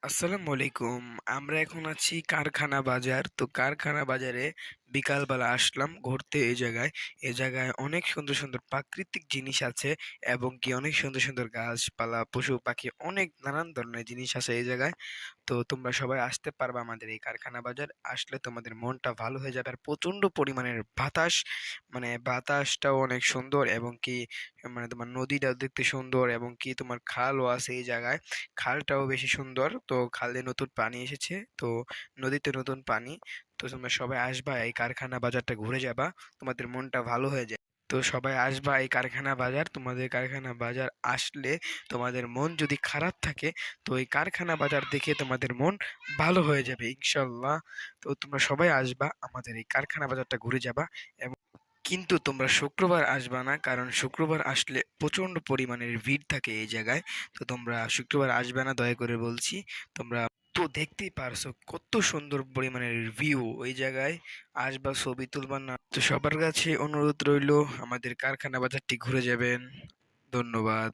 আসসালামু আলাইকুম। আমরা এখন আছি কারখানা বাজার। তো কারখানা বাজারে বিকালবেলা আসলাম ঘুরতে এই জায়গায়। এই জায়গায় অনেক সুন্দর, সুন্দর প্রাকৃতিক জিনিস আছে এবং কি অনেক সুন্দর, সুন্দর গাছপালা, পশু-পাখি অনেক নানান ধরনের জিনিস আছে এই জায়গায়। তো তোমরা সবাই আসতে পারবা আমাদের এই কারখানা বাজার। আসলে তোমাদের মনটা ভালো হয়ে যাবে। আর প্রচন্ড পরিমাণের বাতাস, মানে বাতাসটাও অনেক সুন্দর এবং কি মানে তোমার নদীটাও দেখতে সুন্দর এবং কি তোমার খালও আছে এই জায়গায়। খালটাও বেশি সুন্দর। তো খালে নতুন পানি এসেছে। তো নদীতে নতুন পানি। তো তোমরা সবাই আসবা এই কারখানা বাজারটা ঘুরে যাবা। তোমাদের মনটা ভালো হয়ে যায়। তো সবাই আসবা এই কারখানা বাজার। তোমাদের কারখানা বাজার আসলে তোমাদের মন যদি খারাপ থাকে তো এই কারখানা বাজার দেখে তোমাদের মন ভালো হয়ে যাবে ইনশাল্লাহ। তো তোমরা সবাই আসবা আমাদের এই কারখানা বাজারটা ঘুরে যাবা। এবং কিন্তু তোমরা শুক্রবার আসবা না, কারণ শুক্রবার আসলে প্রচন্ড পরিমাণের ভিড় থাকে এই জায়গায়। তো তোমরা শুক্রবার আসবে না, দয়া করে বলছি। তোমরা তো দেখতেই পারছো কত সুন্দর পরিমাণের ভিউ ওই জায়গায়। আসবা, ছবি তুলবা না? তো সবার কাছে অনুরোধ রইলো আমাদের কারখানা বাজারটি ঘুরে যাবেন। ধন্যবাদ।